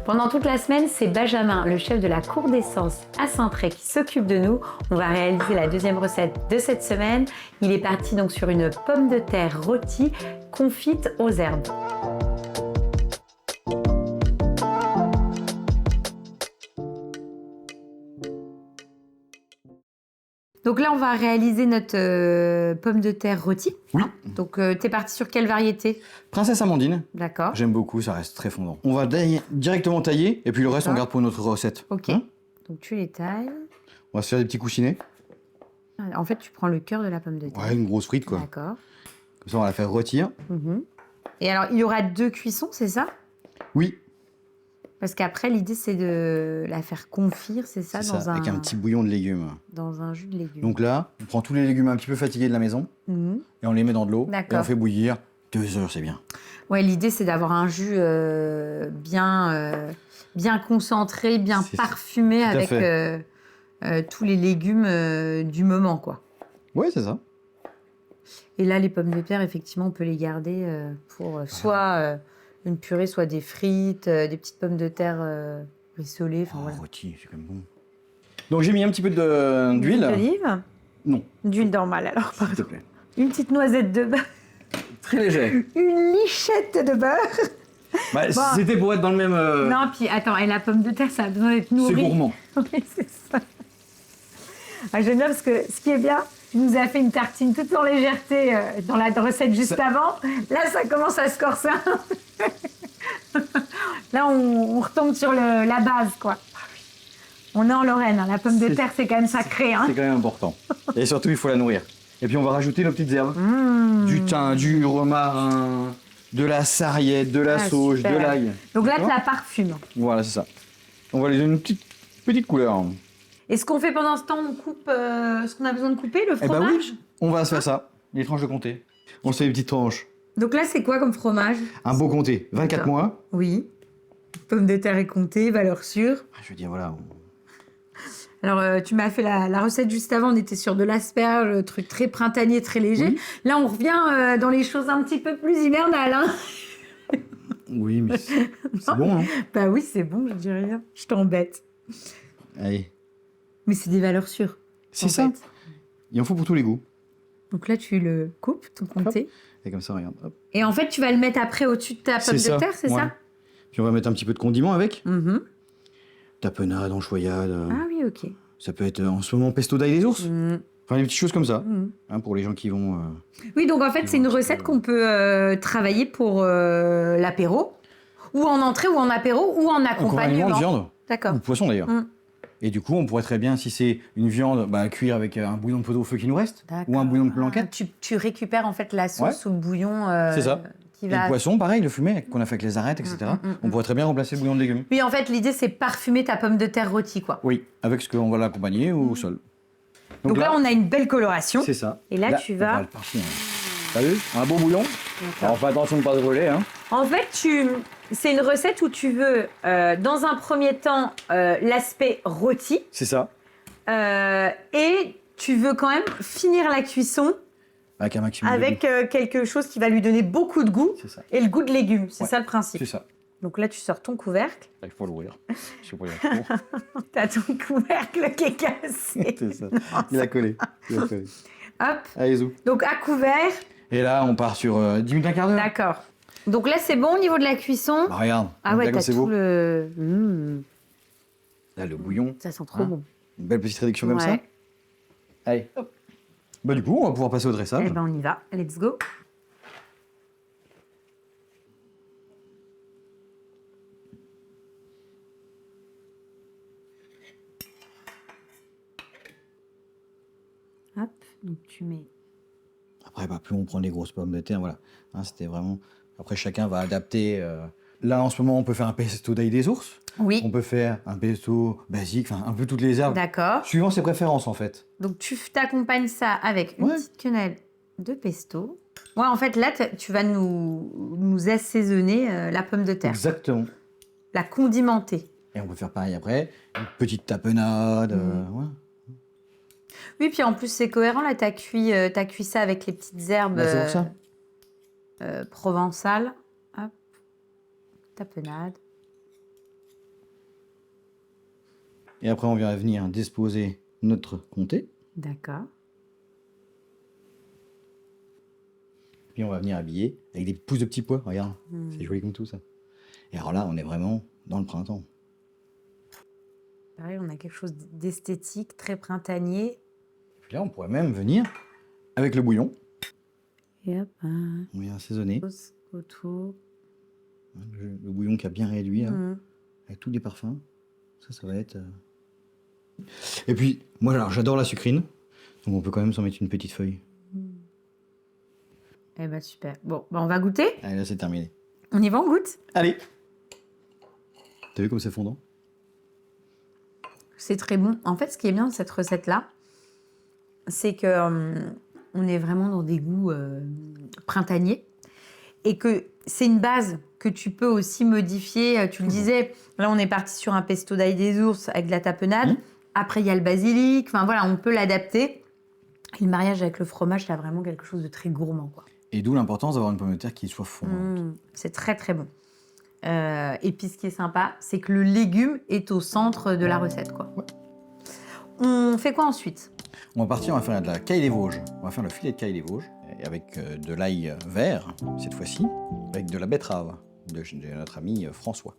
Pendant toute la semaine, c'est Benjamin, le chef de la cour d'essence à Saint-Pré, qui s'occupe de nous. On va réaliser la deuxième recette de cette semaine. Il est parti donc sur une pomme de terre rôtie confite aux herbes. Donc là, on va réaliser notre pomme de terre rôtie. Oui. Donc, t'es parti sur quelle variété? Princesse Amandine. D'accord. D'accord. J'aime beaucoup, ça reste très fondant. On va directement tailler et puis le reste, on garde pour notre recette. Ok. Hein? Donc, tu les tailles. On va se faire des petits coussinets. En fait, tu prends le cœur de la pomme de terre. Ouais, une grosse frite, quoi. D'accord. Comme ça, on va la faire rôtir. Et alors, il y aura 2 cuissons, c'est ça? Oui, Parce qu'après, l'idée, c'est de la faire confire, c'est ça, c'est dans ça, avec un petit bouillon de légumes. dans un jus de légumes. Donc là, on prend tous les légumes un petit peu fatigués de la maison et on les met dans de l'eau et D'accord. on fait bouillir 2 heures, c'est bien. Ouais, l'idée, c'est d'avoir un jus bien concentré, bien C'est ça. parfumé Tout à avec tous les légumes du moment, quoi. Ouais, c'est ça. Et là, les pommes de terre, effectivement, on peut les garder pour soit une purée, soit des frites, des petites pommes de terre rissolées. Enfin, voilà. Rôti, c'est quand même bon. Donc j'ai mis un petit peu Une d'huile. petite olive. Non, D'huile normale, alors, s'il te pardon. plaît. Une petite noisette de beurre. Très léger. Une lichette de beurre. Bah, Bon. c'était pour être dans le même... Non, puis attends, et la pomme de terre, ça a besoin d'être nourri. c'est gourmand. Oui, c'est ça. Ah, j'aime bien parce que ce qui est bien, il nous a fait une tartine toute en légèreté dans la recette juste avant. Là, ça commence à se corser. Là, on retombe sur la base, quoi. On est en Lorraine, hein. La pomme de terre, c'est quand même sacré. Hein. C'est quand même important. Et surtout, il faut la nourrir. Et puis on va rajouter nos petites herbes. Du thym, du romarin, de la sarriette, de la sauge, super. de l'ail. Donc là, tu D'accord. la parfumes. Voilà, c'est ça. On va lui donner une petite couleur. Et ce qu'on fait pendant ce temps, on coupe ce qu'on a besoin de couper, le Eh ben fromage. oui, on va se faire ça. Les tranches de comté. On se fait des petites tranches. Donc là, c'est quoi comme fromage? Un beau comté, 24 D'accord. mois. Oui. Pomme de terre et comté, valeur sûre. Je veux dire, voilà. Alors, tu m'as fait la recette juste avant, on était sur de l'asperge, truc très printanier, très léger. Oui. Là, on revient dans les choses un petit peu plus hivernales. Hein. Oui, mais c'est bon, hein. Bah oui, c'est bon, je dis rien. Je t'embête. Allez, Mais c'est des valeurs sûres. c'est en ça. fait. Il en faut pour tous les goûts. Donc là, tu le coupes, ton comté. Et comme ça, regarde. Hop. Et en fait, tu vas le mettre après au-dessus de ta pomme C'est de ça, terre, c'est ouais. ça? Puis on va mettre un petit peu de condiment avec. Mhm. Tapenade, anchoyade. Ah oui, ok. Ça peut être en ce moment pesto d'ail des ours. Mhm. Enfin, des petites choses comme ça. Mhm. Hein, pour les gens qui vont. Oui, donc en fait, Qui c'est vont une un petit recette peu- qu'on peut travailler pour l'apéro, ou en entrée, ou en apéro, ou en Accompagnement accompagnement. de viande. D'accord. Ou poisson d'ailleurs. Mm. Et du coup, on pourrait très bien, si c'est une viande, bah, cuire avec un bouillon de pot au feu qui nous reste. D'accord. Ou un bouillon de Ah, blanquette. tu récupères en fait la sauce Ouais. ou le bouillon C'est ça. qui Et va... le poisson, pareil, le fumé qu'on a fait avec les arêtes, etc. On pourrait très bien remplacer le bouillon de légumes. Oui, en fait, l'idée, c'est parfumer ta pomme de terre rôtie, quoi. Oui, avec ce qu'on va l'accompagner ou au sol. Donc là, on a une belle coloration. c'est ça. Et là, tu on vas- va le parfum. T'as vu? Un bon bouillon. Alors, on fait attention de ne pas se brûler. Hein. En fait, c'est une recette où tu veux, dans un premier temps, l'aspect rôti. C'est ça. Et tu veux quand même finir la cuisson Avec un maximum avec de goût. quelque chose qui va lui donner beaucoup de goût. C'est ça. Et le goût de légumes, c'est Ouais. ça le principe. C'est ça. Donc là, tu sors ton couvercle. Il faut l'ouvrir. Je sais pas, il y a trop. T'as ton couvercle qui est cassé. C'est ça. Il a collé. Il a collé. Hop. Allez, zou. Donc à couvert. Et là, on part sur 10 minutes, un quart d'heure. D'accord. Donc là, c'est bon au niveau de la cuisson. Bah, regarde. Ah Donc ouais, là, t'as c'est tout beau. le... Là, le bouillon. Ça sent trop Hein. bon. Une belle petite réduction comme ça. Ouais. Allez, hop. Bah, du coup, on va pouvoir passer au dressage. Eh ben, on y va. Let's go. Hop, donc tu mets... Après, bah, plus on prend des grosses pommes de terre, voilà. Hein, c'était vraiment... Après, chacun va adapter. Là, en ce moment, on peut faire un pesto d'ail des ours. Oui, On peut faire un pesto basique, enfin, un peu toutes les herbes. d'accord. Suivant ses préférences, en fait. Donc tu t'accompagnes ça avec une Ouais. petite quenelle de pesto. Ouais, en fait, là, tu vas nous assaisonner la pomme de terre. Exactement. La condimenter. Et on peut faire pareil après. Une petite tapenade. ouais. Oui, puis en plus, c'est cohérent. Là, t'as cuit ça avec les petites herbes Bah, c'est pour ça. provençales. Hop, tapenade. Et après, on vient venir disposer notre comté. D'accord. Puis on va venir habiller avec des pousses de petits pois. Regarde, c'est joli comme tout ça. Et alors là, on est vraiment dans le printemps. Pareil, on a quelque chose d'esthétique, très printanier. Et puis là, on pourrait même venir avec le bouillon. Et hop, On vient assaisonner. autour. Le bouillon qui a bien réduit, là, avec tous les parfums. Ça va être... Et puis, moi, alors, j'adore la sucrine. Donc on peut quand même s'en mettre une petite feuille. Eh ben super. Bon, ben on va goûter. Allez, là, c'est terminé. On y va, on goûte. Allez. T'as vu comme c'est fondant? C'est très bon. En fait, ce qui est bien de cette recette-là, c'est que on est vraiment dans des goûts printaniers et que c'est une base que tu peux aussi modifier. Tu le disais, là, on est parti sur un pesto d'ail des ours avec de la tapenade. Après, il y a le basilic. Enfin, voilà, on peut l'adapter. Et le mariage avec le fromage, c'est vraiment quelque chose de très gourmand, quoi. Et d'où l'importance d'avoir une pomme de terre qui soit fondante. C'est très, très bon. Et puis, ce qui est sympa, c'est que le légume est au centre de la recette, quoi. Ouais. On fait quoi ensuite? On va partir, on va faire de la caille des Vosges. On va faire le filet de caille des Vosges, et avec de l'ail vert, cette fois-ci, avec de la betterave de notre ami François.